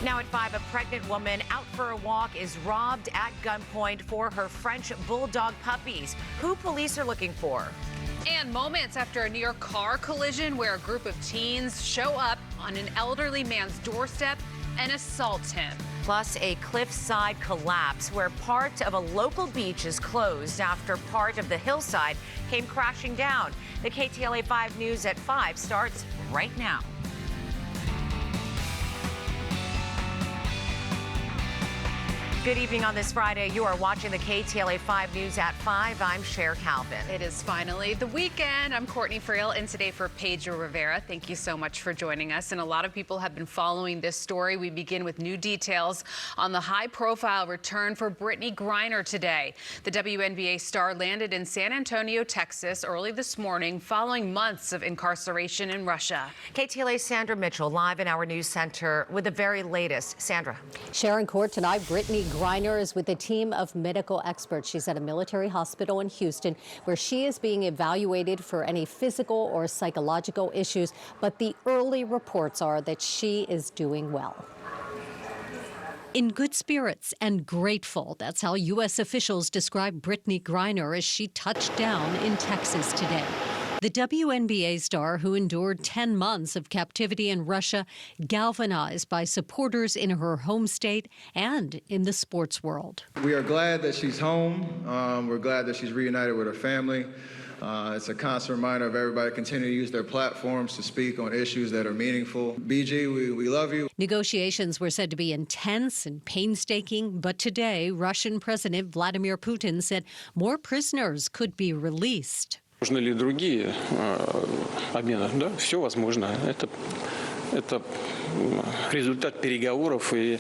Now at 5, a pregnant woman out for a walk is robbed at gunpoint for her French bulldog puppies. Who police are looking for? And moments after a near car collision where a group of teens show up on an elderly man's doorstep and assault him. Plus, a cliffside collapse where part of a local beach is closed after part of the hillside came crashing down. The KTLA 5 News at 5 starts right now. Good evening on this Friday. You are watching the KTLA 5 News at 5. I'm Cher Calvin. It is finally the weekend. I'm Courtney Friel, and today for Pedro Rivera. Thank you so much for joining us. And a lot of people have been following this story. We begin with new details on the high-profile return for Brittany Griner today. The WNBA star landed in San Antonio, Texas early this morning following months of incarceration in Russia. KTLA's Sandra Mitchell live in our news center with the very latest. Sandra. Sharon Court tonight. Brittany Griner is with a team of medical experts. She's at a military hospital in Houston where she is being evaluated for any physical or psychological issues. But the early reports are that she is doing well. In good spirits and grateful. That's how U.S. officials describe Brittany Griner as she touched down in Texas today. The WNBA star, who endured 10 months of captivity in Russia, galvanized by supporters in her home state and in the sports world. We are glad that she's home. We're glad that she's reunited with her family. It's a constant reminder of everybody continue to use their platforms to speak on issues that are meaningful. BG, we love you. Negotiations were said to be intense and painstaking, but today Russian President Vladimir Putin said more prisoners could be released. Можно ли другие обмены? Да, все возможно. Это результат переговоров и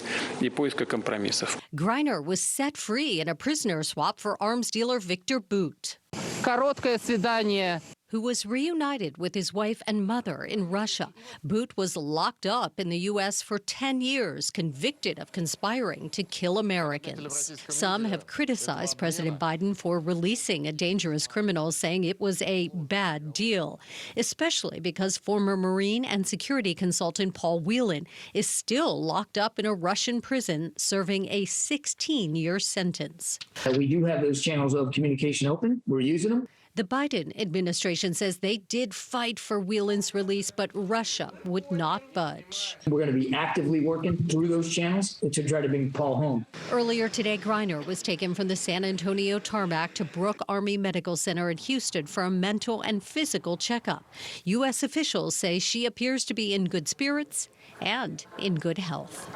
поиска компромиссов. Griner was set free in a prisoner swap for arms dealer Victor Bout, Короткое свидание. who was reunited with his wife and mother in Russia. Bout was locked up in the U.S. for 10 years, convicted of conspiring to kill Americans. Some have criticized President Biden for releasing a dangerous criminal, saying it was a bad deal, especially because former Marine and security consultant Paul Whelan is still locked up in a Russian prison, serving a 16-year sentence. We do have those channels of communication open. We're using them. The Biden administration says they did fight for Whelan's release, but Russia would not budge. We're going to be actively working through those channels to try to bring Paul home. Earlier today, Griner was taken from the San Antonio tarmac to Brooke Army Medical Center in Houston for a mental and physical checkup. U.S. officials say she appears to be in good spirits and in good health.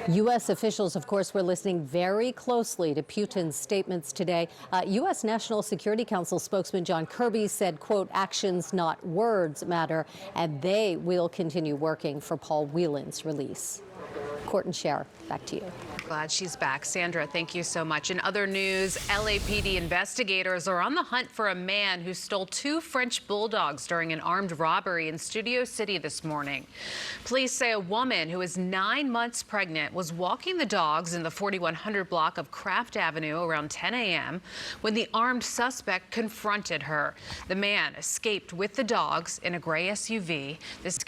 U.S. officials, of course, were listening very closely to Putin's statements today. U.S. National Security Council spokesman John Kirby said, quote, actions, not words, matter, and they will continue working for Paul Whelan's release. Court and Cher, back to you. Glad she's back. Sandra, thank you so much. In other news, LAPD investigators are on the hunt for a man who stole 2 French bulldogs during an armed robbery in Studio City this morning. Police say a woman who is 9 months pregnant was walking the dogs in the 4100 block of Kraft Avenue around 10 a.m. when the armed suspect confronted her. The man escaped with the dogs in a gray SUV. This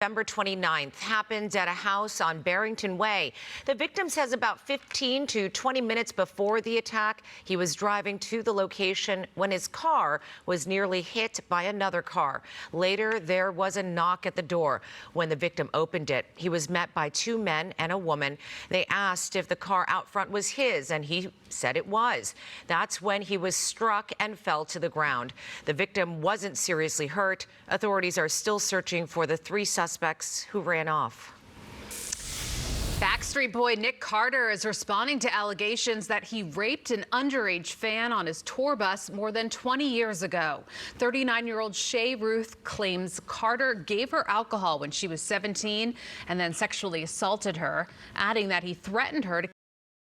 November 29th happened at a house on Barrington Way. The victim says about 15 to 20 minutes before the attack, he was driving to the location when his car was nearly hit by another car. Later, there was a knock at the door. When the victim opened it, he was met by 2 men and a woman. They asked if the car out front was his, and he said it was. That's when he was struck and fell to the ground. The victim wasn't seriously hurt. Authorities are still searching for the 3 suspects who ran off. Backstreet Boy Nick Carter is responding to allegations that he raped an underage fan on his tour bus more than 20 years ago. 39-year-old Shay Ruth claims Carter gave her alcohol when she was 17 and then sexually assaulted her, adding that he threatened her to